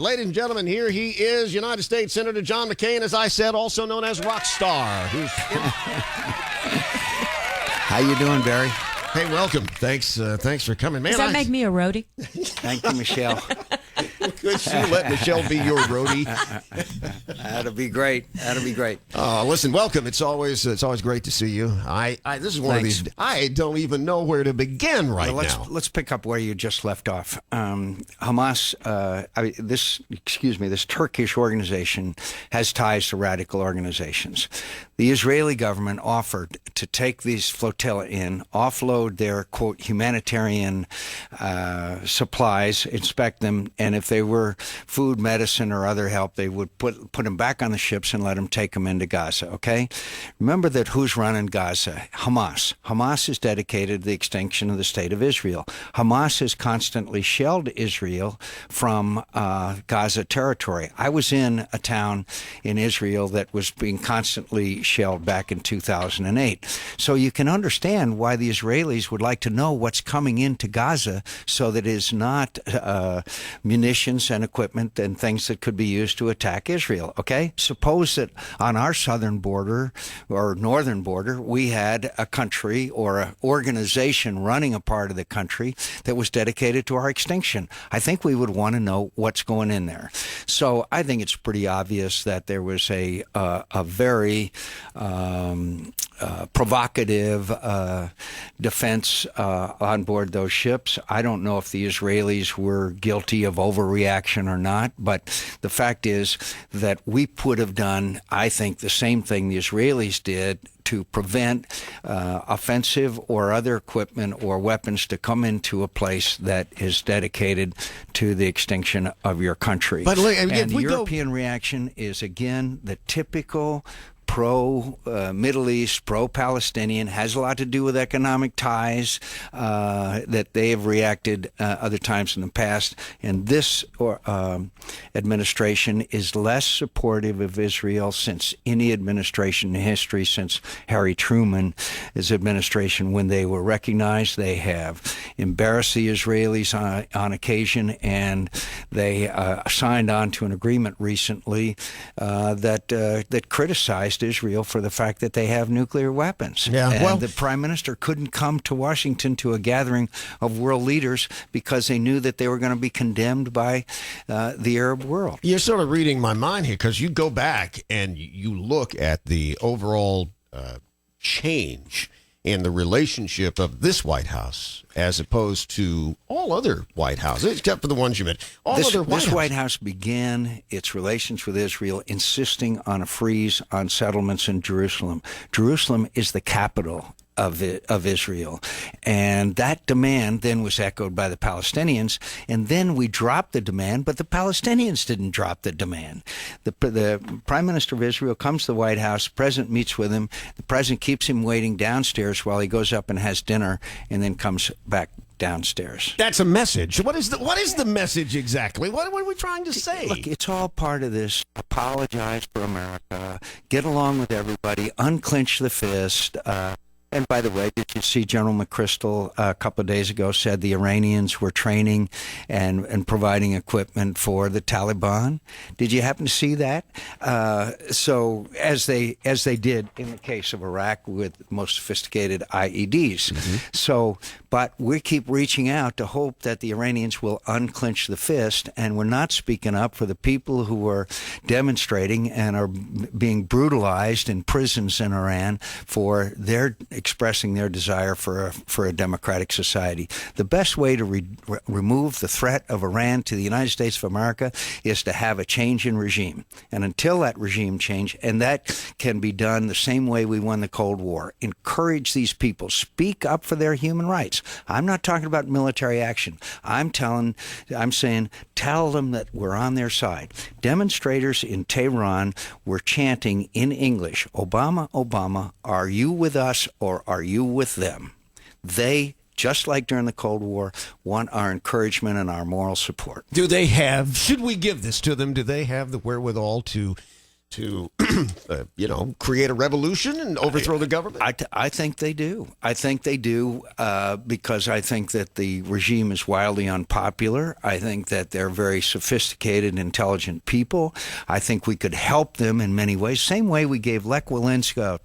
Ladies and gentlemen, here he is, United States Senator John McCAIN, as I said, also known as Rockstar. How you doing, Barry? Hey, welcome. Thanks for coming, man. Does that make me a roadie? Thank you, Michelle. Could you let Michelle be your roadie? That'll be great. That'll be great. Listen, welcome. It's always great to see you. This is one of these. I don't even know where to begin now. Let's pick up where you just left off. Hamas, this Turkish organization has ties to radical organizations. The Israeli government offered to take these flotilla in, offload their, quote, humanitarian supplies, inspect them, and if they were food, medicine, or other help, they would put them back on the ships and let them take them into Gaza, okay? Remember that who's running Gaza? Hamas. Hamas is dedicated to the extinction of the state of Israel. Hamas has constantly shelled Israel from Gaza territory. I was in a town in Israel that was being constantly shelled back in 2008. So you can understand why the Israelis would like to know what's coming into Gaza so that it is not munitions and equipment and things that could be used to attack Israel, okay? Suppose that on our southern border or northern border, we had a country or an organization running a part of the country that was dedicated to our extinction. I think we would want to know what's going in there. So I think it's pretty obvious that there was a very provocative defense on board those ships. I don't know if the Israelis were guilty of overreaction or not, but the fact is that we would have done, I think, the same thing the Israelis did to prevent offensive or other equipment or weapons to come into a place that is dedicated to the extinction of your country. But look, and the European reaction is, again, the typical pro-Middle East, pro-Palestinian, has a lot to do with economic ties that they have reacted other times in the past. And this administration is less supportive of Israel since any administration in history, since Harry Truman's administration. When they were recognized, they have embarrassed the Israelis on occasion, and they signed on to an agreement recently that criticized Israel for the fact that they have nuclear weapons. Yeah, and the prime minister couldn't come to Washington to a gathering of world leaders because they knew that they were going to be condemned by the Arab world. You're sort of reading my mind here, because you go back and you look at the overall change in the relationship of this White House as opposed to all other White Houses, except for the ones you mentioned. This White House began its relations with Israel insisting on a freeze on settlements in Jerusalem. Jerusalem is the capital of Israel. And that demand then was echoed by the Palestinians, and then we dropped the demand, but the Palestinians didn't drop the demand. The Prime Minister of Israel comes to the White House, the President meets with him, the President keeps him waiting downstairs while he goes up and has dinner, and then comes back downstairs. That's a message. What is the message exactly? What are we trying to say? Look, it's all part of this. Apologize for America, get along with everybody, unclench the fist. And by the way, did you see General McChrystal a couple of days ago said the Iranians were training and providing equipment for the Taliban? Did you happen to see that? So as they did in the case of Iraq with most sophisticated IEDs. Mm-hmm. So, but we keep reaching out to hope that the Iranians will unclench the fist, and we're not speaking up for the people who are demonstrating and are being brutalized in prisons in Iran for their expressing their desire for a democratic society. The best way to remove the threat of Iran to the United States of America is to have a change in regime. And until that regime change, and that can be done the same way we won the Cold War, encourage these people, speak up for their human rights. I'm not talking about military action. I'm saying tell them that we're on their side. Demonstrators in Tehran were chanting in English, "Obama, Obama, are you with us or are you with them?" They, just like during the Cold War, want our encouragement and our moral support. Should we give this to them? Do they have the wherewithal to to, create a revolution and overthrow the government? I think they do. I think they do because I think that the regime is wildly unpopular. I think that they're very sophisticated, intelligent people. I think we could help them in many ways. Same way we gave Lech Walesa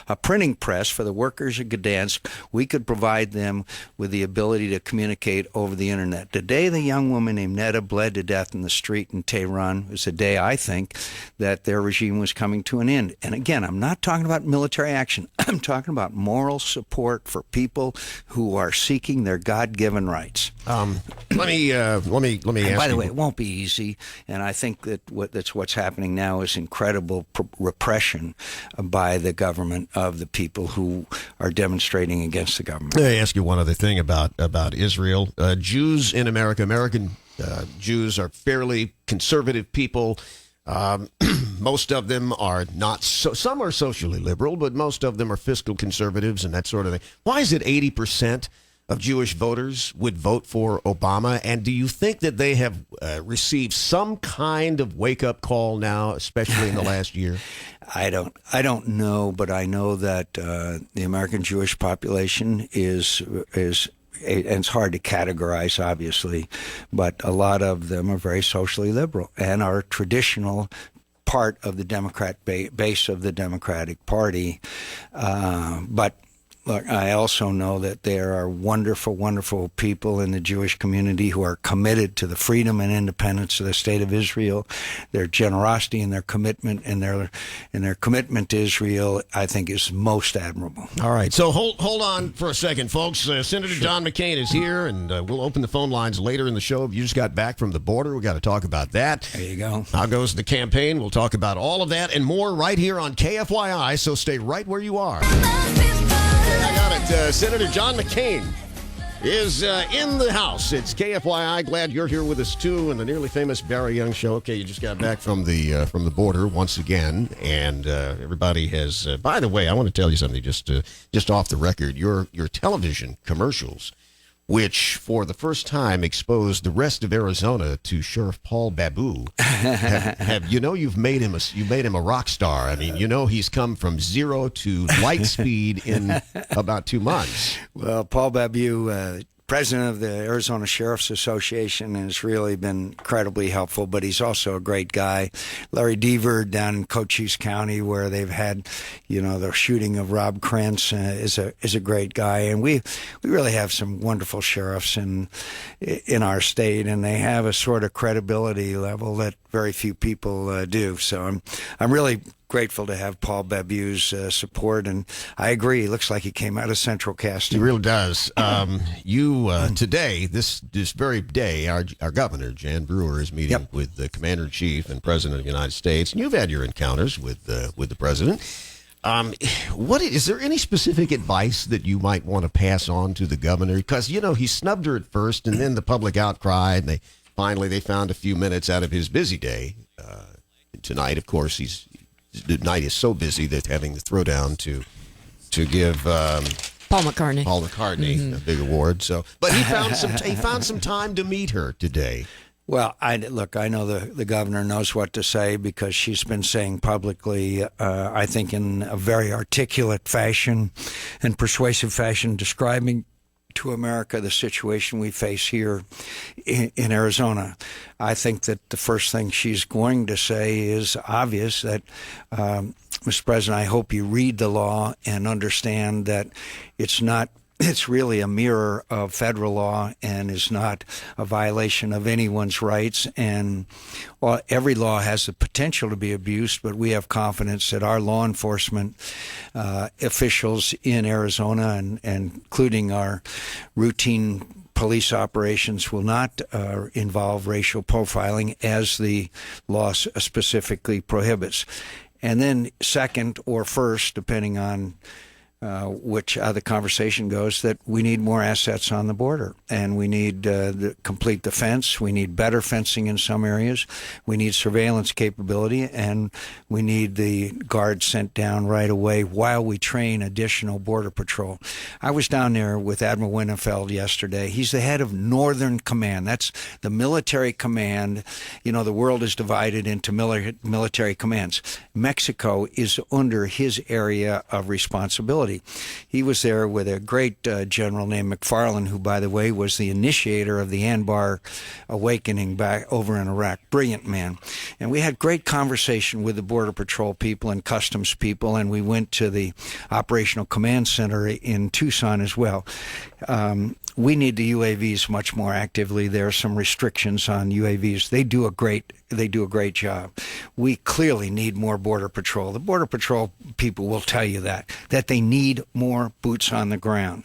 a printing press for the workers of Gdansk. We could provide them with the ability to communicate over the internet. The day the young woman named Netta bled to death in the street in Tehran was the day I think that their regime was coming to an end. And again, I'm not talking about military action. I'm talking about moral support for people who are seeking their God-given rights. Let me ask By the you. way, it won't be easy, and I think that what's happening now is incredible repression by the government of the people who are demonstrating against the government. Let me ask you one other thing about Israel. Jews in America, American Jews are fairly conservative people. Most of them are not. Some are socially liberal, but most of them are fiscal conservatives and that sort of thing. Why is it 80% of Jewish voters would vote for Obama? And do you think that they have received some kind of wake-up call now, especially in the last year? I don't know, but I know that the American Jewish population is, and it's hard to categorize, obviously, but a lot of them are very socially liberal and are traditional part of the Democrat base of the Democratic Party. But look, I also know that there are wonderful, wonderful people in the Jewish community who are committed to the freedom and independence of the state of Israel. Their generosity and their commitment and their commitment to Israel, I think, is most admirable. All right, so hold on for a second, folks. Senator John McCAIN is here, and we'll open the phone lines later in the show. If you just got back from the border, we got to talk about that. There you go. How goes the campaign? We'll talk about all of that and more right here on KFYI, so stay right where you are. I got it. Senator John McCAIN is in the house. It's KFYI. Glad you're here with us, too, and the nearly famous Barry Young Show. Okay, you just got back from the border once again, and everybody has... by the way, I want to tell you something just off the record. Your television commercials, which for the first time exposed the rest of Arizona to Sheriff Paul Babu, you've made him a rock star. I mean, he's come from zero to light speed in about 2 months. Well, Paul Babu, president of the Arizona Sheriff's Association, has really been incredibly helpful, but he's also a great guy. Larry Deaver down in Cochise County, where they've had, the shooting of Rob Krantz, is a great guy. And we really have some wonderful sheriffs in our state, and they have a sort of credibility level that very few people do. So I'm really grateful to have Paul Babu's support, and I agree. He looks like he came out of Central Casting. He really does. Today, this very day, our governor, Jan Brewer, is meeting with the Commander-in-Chief and President of the United States, and you've had your encounters with the President. Is there any specific advice that you might want to pass on to the governor? Because, he snubbed her at first, and then the public outcry, and they found a few minutes out of his busy day. Tonight, of course, the night is so busy that having the throwdown to give Paul McCartney a big award. So, but he found some time to meet her today. Well, I know the governor knows what to say because she's been saying publicly, I think in a very articulate fashion and persuasive fashion, describing to America the situation we face here in Arizona. I think that the first thing she's going to say is obvious, that Mr. President, I hope you read the law and understand that it's really a mirror of federal law and is not a violation of anyone's rights. And every law has the potential to be abused, but we have confidence that our law enforcement officials in Arizona, and including our routine police operations, will not involve racial profiling, as the law specifically prohibits. And then second or first, depending on which the conversation goes that we need more assets on the border, and we need the complete defense. We need better fencing in some areas. We need surveillance capability, and we need the guards sent down right away while we train additional border patrol. I was down there with Admiral Winnefeld yesterday. He's the head of Northern Command. That's the military command. You know, the world is divided into military commands. Mexico is under his area of responsibility. He was there with a great general named McFarland, who, by the way, was the initiator of the Anbar awakening back over in Iraq. Brilliant man. And we had great conversation with the Border Patrol people and Customs people, and we went to the Operational Command Center in Tucson as well. We need the UAVs much more actively. There are some restrictions on UAVs. They do a great job. We clearly need more Border Patrol. The Border Patrol people will tell you that they need more boots on the ground.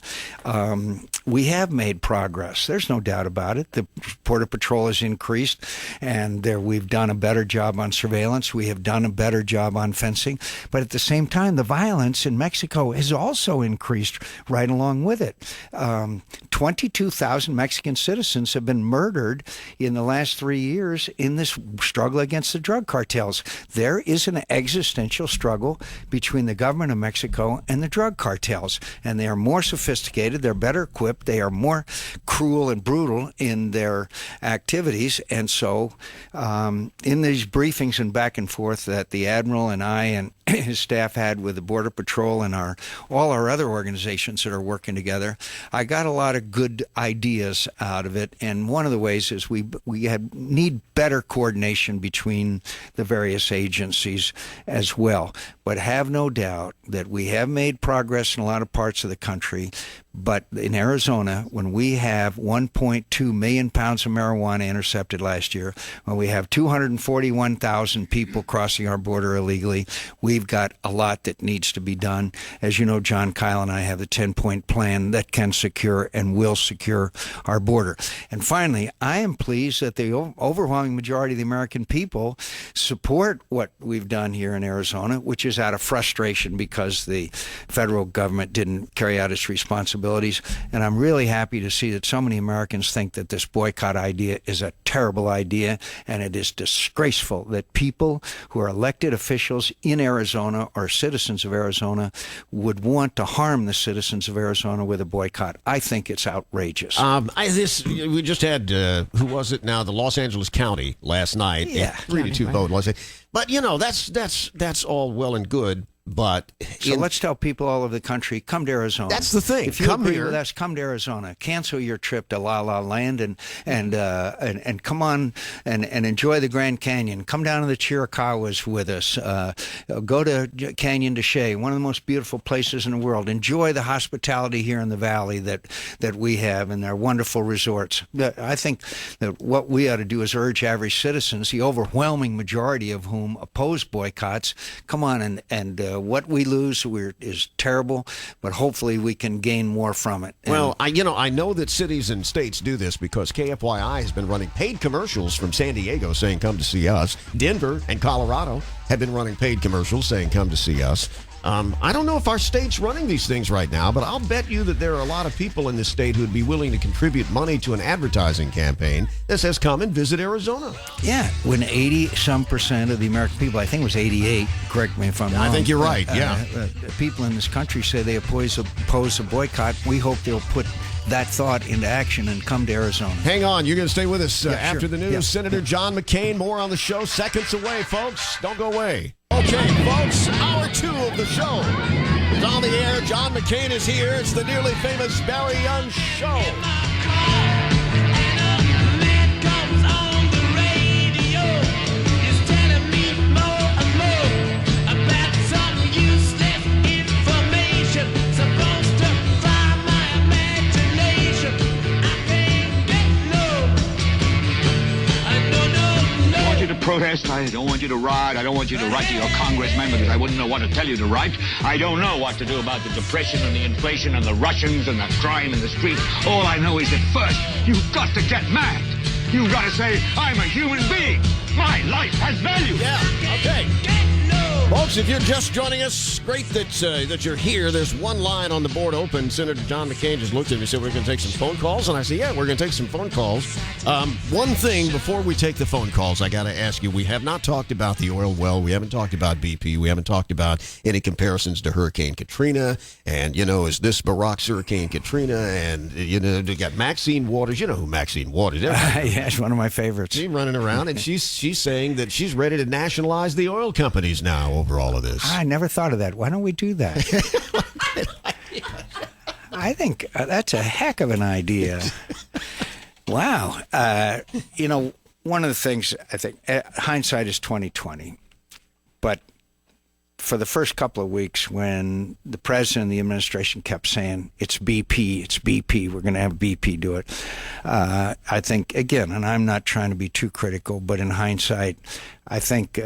We have made progress. There's no doubt about it. The Border Patrol has increased, and we've done a better job on surveillance. We have done a better job on fencing. But at the same time, the violence in Mexico has also increased right along with it. 22,000 Mexican citizens have been murdered in the last 3 years in this struggle against the drug cartels. There is an existential struggle between the government of Mexico and the drug cartels, and they are more sophisticated, they're better equipped, they are more cruel and brutal in their activities. And so in these briefings and back and forth that the Admiral and I and his staff had with the Border Patrol and all our other organizations that are working together, I got a lot of good ideas out of it. And one of the ways is we need better coordination between the various agencies as well. But have no doubt that we have made progress in a lot of parts of the country. But in Arizona, when we have 1.2 million pounds of marijuana intercepted last year, when we have 241,000 people crossing our border illegally, we've got a lot that needs to be done. As you know, John Kyle and I have the 10-point plan that can secure and will secure our border. And finally, I am pleased that the overwhelming majority of the American people support what we've done here in Arizona, which is out of frustration because the federal government didn't carry out its responsibilities. And I'm really happy to see that so many Americans think that this boycott idea is a terrible idea, and it is disgraceful that people who are elected officials in Arizona or citizens of Arizona would want to harm the citizens of Arizona with a boycott. I think it's outrageous. We just had, who was it now? The Los Angeles County last night. Yeah. 3-2 vote, was it? But, you know, that's all well and good. But so let's tell people all over the country, come to Arizona. That's the thing. If you come agree here with us, come to Arizona. Cancel your trip to La La Land and come on and enjoy the Grand Canyon. Come down to the Chiricahuas with us. Go to Canyon de Chelly, one of the most beautiful places in the world. Enjoy the hospitality here in the valley that we have and their wonderful resorts. I think that what we ought to do is urge average citizens, the overwhelming majority of whom oppose boycotts, come on and what we lose is terrible, but hopefully we can gain more from it. Well, I know that cities and states do this because KFYI has been running paid commercials from San Diego saying come to see us. Denver and Colorado have been running paid commercials saying come to see us. I don't know if our state's running these things right now, but I'll bet you that there are a lot of people in this state who would be willing to contribute money to an advertising campaign that says come and visit Arizona. Yeah, when 80-some% of the American people, I think it was 88, correct me if I'm wrong. I think you're right, yeah. People in this country say they oppose a boycott. We hope they'll put that thought into action and come to Arizona. Hang on, you're going to stay with us after sure. the news. Yeah. Senator John McCAIN, more on the show. Seconds away, folks. Don't go away. Okay, folks, hour 2 of the show is on the air. John McCAIN is here. It's the nearly famous Barry Young Show. Protest. I don't want you to riot. I don't want you to write to your congressman because I wouldn't know what to tell you to write. I don't know what to do about the depression and the inflation and the Russians and the crime in the streets. All I know is that first, you've got to get mad. You've got to say, I'm a human being. My life has value. Yeah, okay. Get low. Folks, if you're just joining us, great that you're here. There's one line on the board open. Senator John McCain just looked at me and said, we're going to take some phone calls. And I said, yeah, we're going to take some phone calls. One thing before we take the phone calls, I got to ask you, we have not talked about the oil well. We haven't talked about BP. We haven't talked about any comparisons to Hurricane Katrina. And, is this Barack's Hurricane Katrina? And, they got Maxine Waters. You know who Maxine Waters is. Yeah, she's one of my favorites. She's running around, and she's saying that she's ready to nationalize the oil companies now over all of this. I never thought of that. Why don't we do that? I think that's a heck of an idea. Wow. One of the things I think, hindsight is 20/20, but for the first couple of weeks when the president and the administration kept saying, it's BP, we're going to have BP do it, I think, again, and I'm not trying to be too critical, but in hindsight, I think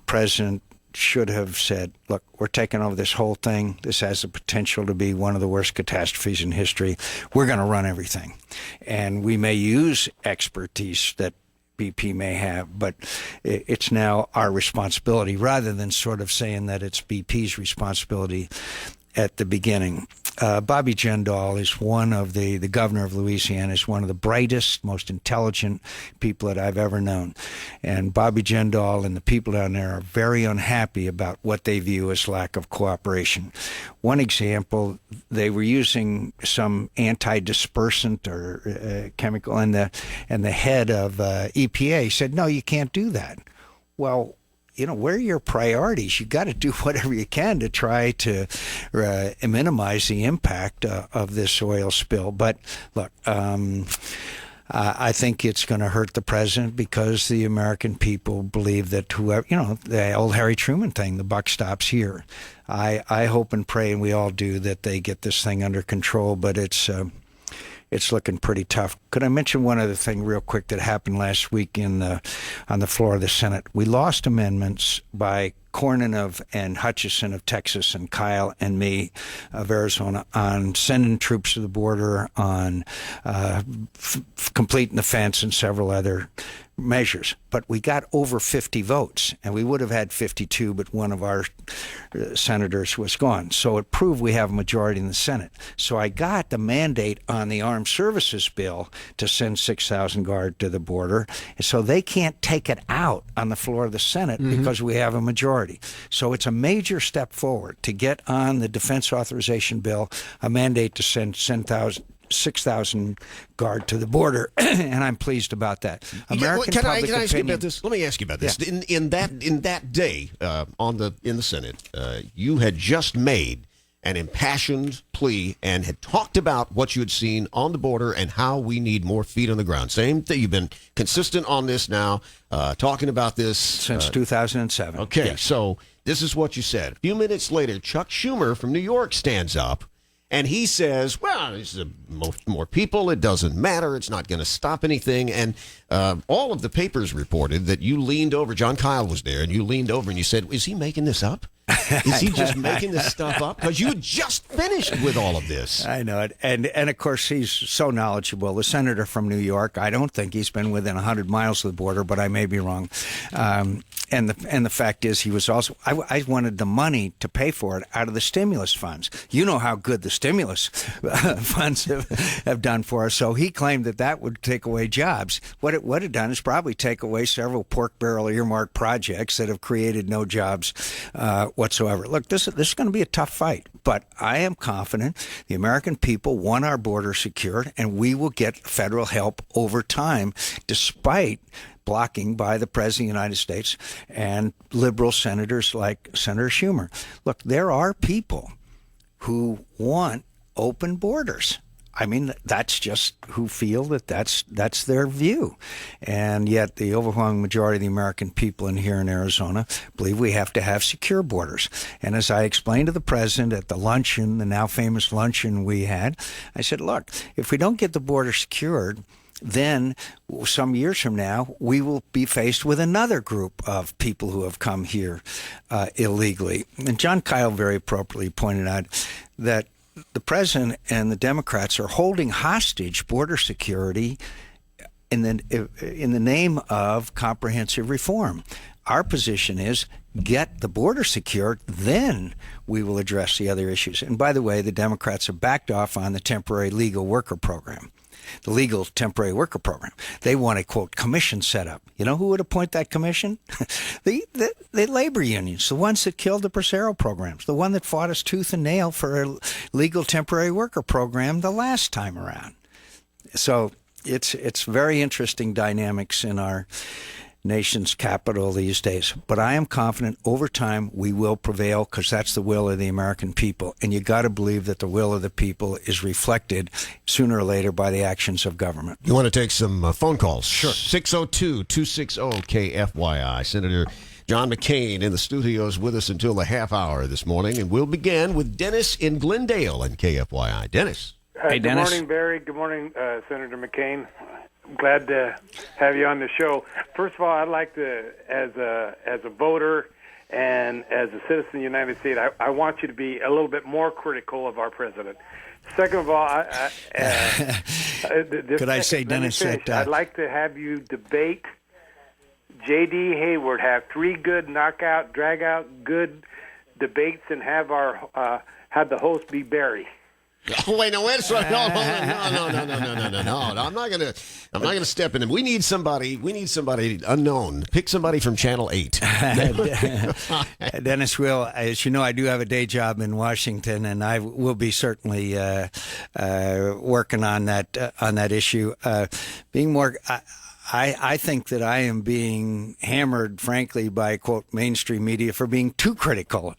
President should have said, look, we're taking over this whole thing. This has the potential to be one of the worst catastrophes in history. We're going to run everything. And we may use expertise that BP may have, but it's now our responsibility rather than sort of saying that it's BP's responsibility at the beginning. Bobby Jindal is one of the governor of Louisiana, is one of the brightest, most intelligent people that I've ever known. And Bobby Jindal and the people down there are very unhappy about what they view as lack of cooperation. One example, they were using some anti-dispersant or chemical, and the head of EPA said, no, you can't do that. Well, where are your priorities? You got to do whatever you can to try to minimize the impact of this oil spill. But look, I think it's going to hurt the president because the American people believe that whoever, the old Harry Truman thing, the buck stops here. I hope and pray, and we all do, that they get this thing under control. But it's looking pretty tough. Could I mention one other thing real quick that happened last week on the floor of the Senate? We lost amendments by Cornyn and Hutchison of Texas and Kyle and me of Arizona on sending troops to the border, on completing the fence and several other measures. But we got over 50 votes, and we would have had 52, but one of our senators was gone. So it proved we have a majority in the Senate. So I got the mandate on the Armed Services bill to send 6,000 guard to the border. And so they can't take it out on the floor of the Senate because we have a majority. So it's a major step forward to get on the defense authorization bill, a mandate to send 6,000 guard to the border, and I'm pleased about that. American can I public ask you opinion. about this? Let me ask you about this. Yeah. In that day in the Senate, you had just made an impassioned plea and had talked about what you had seen on the border and how we need more feet on the ground. Same thing. You've been consistent on this now, talking about this Since 2007. Okay, Yes. So this is what you said. A few minutes later, Chuck Schumer from New York stands up, and he says, well, there's more people. It doesn't matter. It's not going to stop anything. And all of the papers reported that you leaned over. John Kyle was there, and you leaned over and you said, is he making this up? Is he just making this stuff up? Because you just finished with all of this. I know it. And of course, he's so knowledgeable. The senator from New York, I don't think he's been within 100 miles of the border, but I may be wrong. And the fact is, he was also, I wanted the money to pay for it out of the stimulus funds. You know how good the stimulus funds have done for us. So he claimed that would take away jobs. What it would have done is probably take away several pork barrel earmark projects that have created no jobs whatsoever. Look, this is going to be a tough fight, but I am confident the American people want our border secured, and we will get federal help over time, despite blocking by the President of the United States and liberal senators like Senator Schumer. Look, there are people who want open borders. I mean, that's just who feel that's their view. And yet the overwhelming majority of the American people here in Arizona believe we have to have secure borders. And as I explained to the president at the luncheon, the now famous luncheon we had, I said, look, if we don't get the border secured, then some years from now, we will be faced with another group of people who have come here illegally. And John Kyle very appropriately pointed out that the president and the Democrats are holding hostage border security in the name of comprehensive reform. Our position is get the border secured, then we will address the other issues. And by the way, the Democrats have backed off on the temporary legal worker program. The legal temporary worker program. They want a, quote, commission set up. You know who would appoint that commission? the labor unions, the ones that killed the Bracero programs, the one that fought us tooth and nail for a legal temporary worker program the last time around. So it's very interesting dynamics in our nation's capital these days. But I am confident over time we will prevail because that's the will of the American people. And you got to believe that the will of the people is reflected sooner or later by the actions of government. You want to take some phone calls? Sure. 602-260-KFYI. Senator John McCAIN in the studios with us until the half hour this morning. And we'll begin with Dennis in Glendale and KFYI. Dennis. Hey, Dennis. Good morning, Barry. Good morning, Senator McCAIN. Glad to have you on the show. First of all, I'd like to, as a voter and as a citizen of the United States, I want you to be a little bit more critical of our president. Second of all, could I say, Dennis, that I'd like to have you debate J.D. Hayward, have 3 good knockout, drag-out, good debates, and have the host be Barry. Oh, wait, no, wait a second. No. I'm not gonna step in. We need somebody unknown. Pick somebody from Channel 8. Dennis, as you know, I do have a day job in Washington, and I will be certainly working on that issue. Being more. I think that I am being hammered, frankly, by, quote, mainstream media for being too critical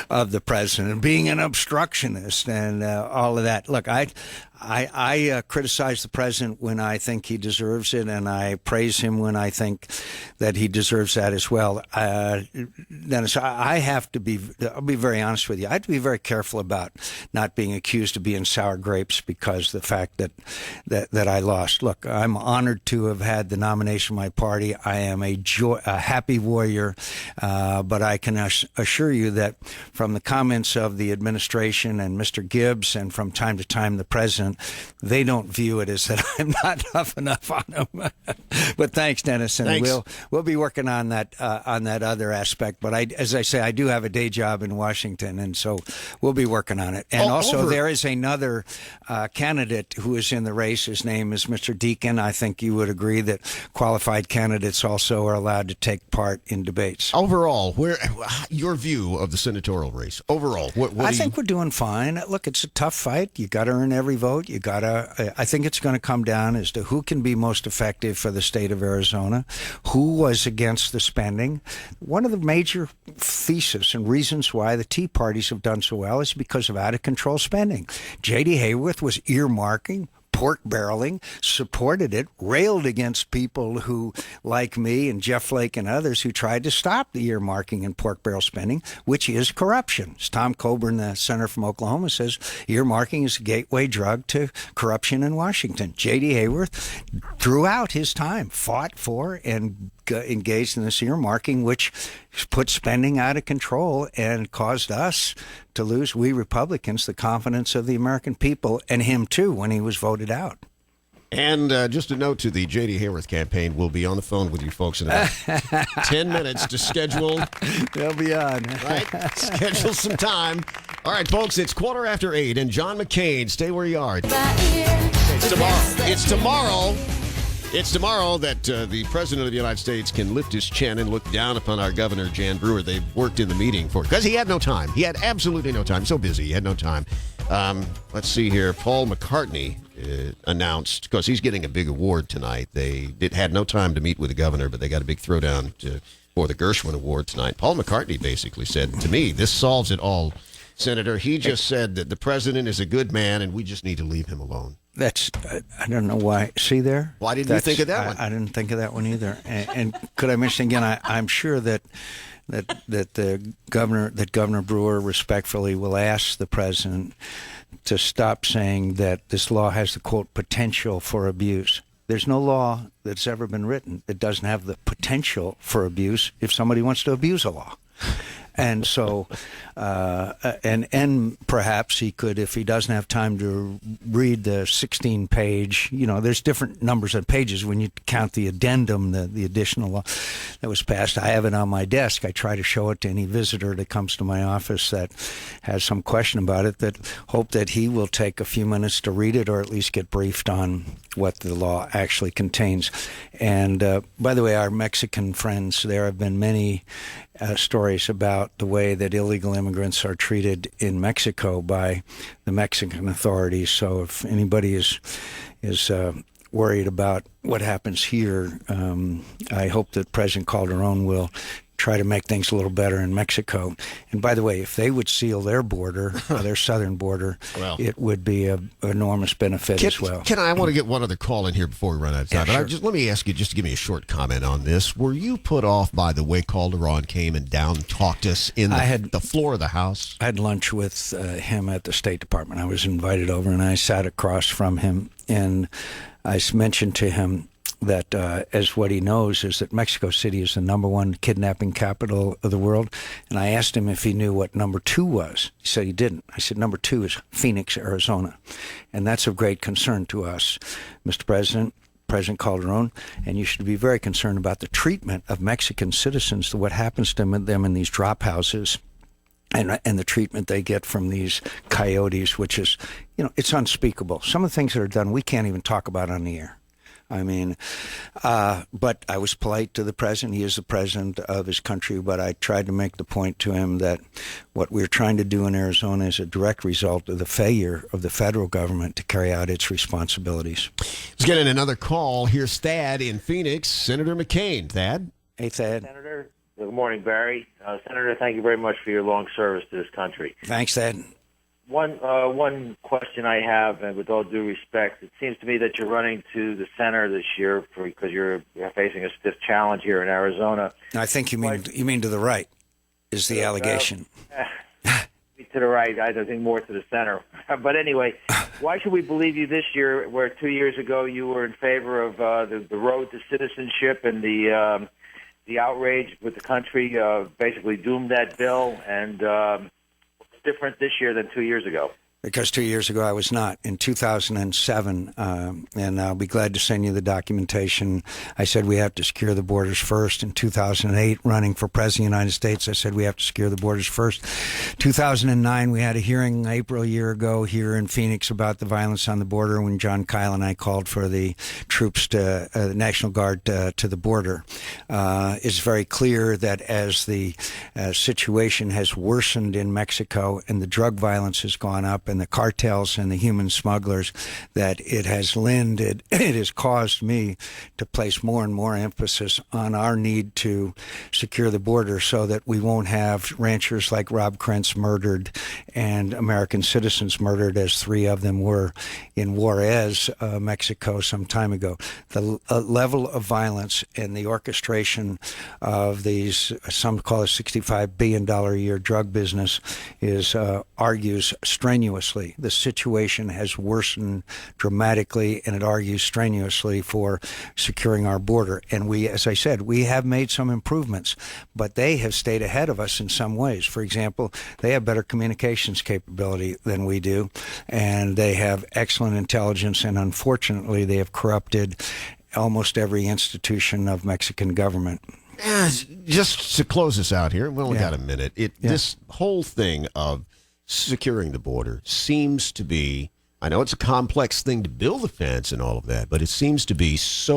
of the president, being an obstructionist and all of that. Look, I criticize the president when I think he deserves it, and I praise him when I think that he deserves that as well. Dennis, I'll be very honest with you. I have to be very careful about not being accused of being sour grapes because of the fact that I lost. Look, I'm honored to have had the nomination of my party. I am a happy warrior, but I can assure you that from the comments of the administration and Mr. Gibbs and from time to time the president, they don't view it as that I'm not tough enough on them. But thanks, Dennis, and thanks. We'll be working on that other aspect. But as I say, I do have a day job in Washington, and so we'll be working on it. And there is another candidate who is in the race. His name is Mr. Deacon. I think you would agree that qualified candidates also are allowed to take part in debates. Overall, your view of the senatorial race? Overall, I think we're doing fine. Look, it's a tough fight. You got to earn every vote. I think it's going to come down as to who can be most effective for the state of Arizona, who was against the spending. One of the major theses and reasons why the Tea Parties have done so well is because of out-of-control spending. J.D. Hayward was earmarking, pork barreling, supported it, railed against people who, like me and Jeff Flake and others, who tried to stop the earmarking and pork barrel spending, which is corruption. As Tom Coburn, the senator from Oklahoma, says, earmarking is a gateway drug to corruption in Washington. J.D. Hayward, throughout his time, fought for and engaged in this earmarking, which put spending out of control and caused us to lose, we Republicans, the confidence of the American people, and him too when he was voted out. And just a note to the J.D. Hayward campaign, we'll be on the phone with you folks in about 10 minutes to schedule. They'll be on. Right? Schedule some time. All right, folks, it's 8:15, and John McCAIN, stay where you are. It's tomorrow. It's tomorrow that the President of the United States can lift his chin and look down upon our Governor, Jan Brewer. They've worked in the meeting because he had no time. He had absolutely no time. So busy. He had no time. Let's see here. Paul McCartney announced, because he's getting a big award tonight. They had no time to meet with the governor, but they got a big throwdown for the Gershwin Award tonight. Paul McCartney basically said, to me, this solves it all, Senator. He just said that the president is a good man and we just need to leave him alone. I don't know why. See there? Why didn't you think of that one? I didn't think of that one either. And could I mention again? I'm sure that Governor Brewer respectfully will ask the president to stop saying that this law has the, quote, potential for abuse. There's no law that's ever been written that doesn't have the potential for abuse if somebody wants to abuse a law. And so, and perhaps he could, if he doesn't have time to read the 16-page, there's different numbers of pages when you count the addendum, the additional law that was passed. I have it on my desk. I try to show it to any visitor that comes to my office that has some question about it, that hope that he will take a few minutes to read it or at least get briefed on what the law actually contains. And by the way, our Mexican friends, there have been many stories about the way that illegal immigrants are treated in Mexico by the Mexican authorities. So if anybody is worried about what happens here, I hope that President Calderon will try to make things a little better in Mexico. And by the way, if they would seal their border, their southern border, it would be an enormous benefit as well. I want to get one other call in here before we run out of time. Yeah, but let me ask you just to give me a short comment on this. Were you put off by the way Calderon came and down talked us in the floor of the House? I had lunch with him at the State Department. I was invited over, and I sat across from him, and I mentioned to him that as what he knows is that Mexico City is the number one kidnapping capital of the world. And I asked him if he knew what number 2 was. He said he didn't. I said, number 2 is Phoenix, Arizona. And that's of great concern to us, Mr. President Calderon, and you should be very concerned about the treatment of Mexican citizens, to what happens to them in these drop houses. And the treatment they get from these coyotes, which is, it's unspeakable. Some of the things that are done, we can't even talk about on the air. I mean, but I was polite to the president. He is the president of his country, but I tried to make the point to him that what we're trying to do in Arizona is a direct result of the failure of the federal government to carry out its responsibilities. Let's get in another call. Here's Thad in Phoenix. Senator McCAIN. Thad? Hey, Thad. Senator. Good morning, Barry. Senator, thank you very much for your long service to this country. Thanks, Thad. One question I have, and with all due respect, it seems to me that you're running to the center this year because you're facing a stiff challenge here in Arizona. I think you mean to the right is the allegation. To the right, I think more to the center. But anyway, why should we believe you this year, where 2 years ago you were in favor of the road to citizenship and the outrage with the country basically doomed that bill, and different this year than 2 years ago? Because 2 years ago I was not. In 2007, and I'll be glad to send you the documentation, I said we have to secure the borders first. In 2008, running for President of the United States, I said we have to secure the borders first. 2009, we had a hearing April a year ago here in Phoenix about the violence on the border when John Kyle and I called for the troops, the National Guard, to the border. It's very clear that as the situation has worsened in Mexico and the drug violence has gone up, and the cartels and the human smugglers, that it has caused me to place more and more emphasis on our need to secure the border so that we won't have ranchers like Rob Krentz murdered and American citizens murdered, as 3 of them were in Juarez, Mexico, some time ago. The level of violence and the orchestration of these, some call it $65 billion a year drug business, argues strenuously. The situation has worsened dramatically, and it argues strenuously for securing our border. And we, as I said, we have made some improvements, but they have stayed ahead of us in some ways. For example, they have better communications capability than we do, and they have excellent intelligence, and unfortunately, they have corrupted almost every institution of Mexican government. Just to close this out here, we only got a minute. This whole thing of securing the border seems to be, I know it's a complex thing to build a fence and all of that, but it seems to be such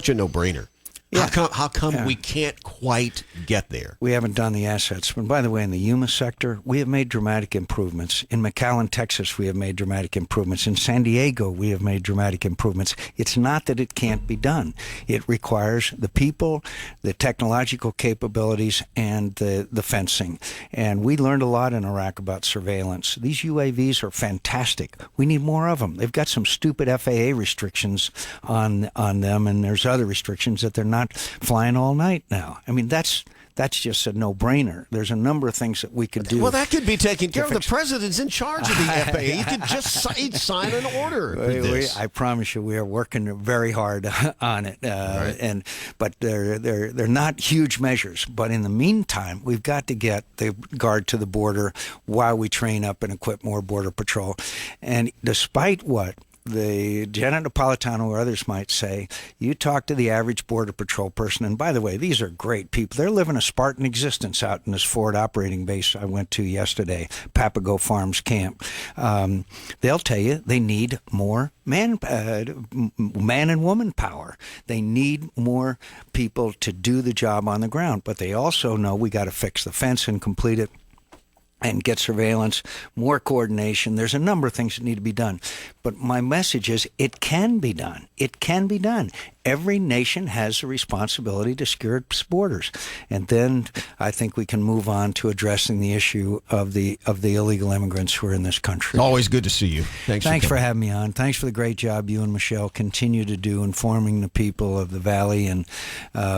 a no-brainer. Yeah. How come we can't quite get there? We haven't done the assets. But by the way, in the Yuma sector, we have made dramatic improvements. In McAllen, Texas, we have made dramatic improvements. In San Diego, we have made dramatic improvements. It's not that it can't be done. It requires the people, the technological capabilities, and the fencing. And we learned a lot in Iraq about surveillance. These UAVs are fantastic. We need more of them. They've got some stupid FAA restrictions on them, and there's other restrictions that they're not flying all night now. I mean, that's that's just a no-brainer. There's a number of things that we could do. Well, that could be taken care of. The president's in charge of the FAA. He could just he'd sign an order for this. I promise you, we are working very hard on it. Right. But they're not huge measures. But in the meantime, we've got to get the Guard to the border while we train up and equip more Border Patrol. And despite what the Janet Napolitano or others might say, you talk to the average Border Patrol person, and by the way, these are great people. They're living a Spartan existence out in this forward operating base I went to yesterday, Papago Farms Camp. They'll tell you they need more man and woman power. They need more people to do the job on the ground, but they also know we got to fix the fence and complete it and get surveillance, more coordination. There's a number of things that need to be done. But my message is it can be done. It can be done. Every nation has a responsibility to secure its borders. And then I think we can move on to addressing the issue of the illegal immigrants who are in this country. Always good to see you. Thanks for having me on. Thanks for the great job you and Michelle continue to do informing the people of the Valley. And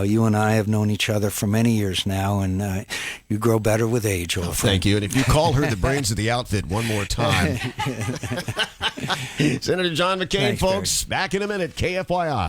you and I have known each other for many years now, and you grow better with age, old friend. Thank you. And if you call her the brains of the outfit one more time. Senator John McCain, Thanks, folks, back in a minute. KFYI.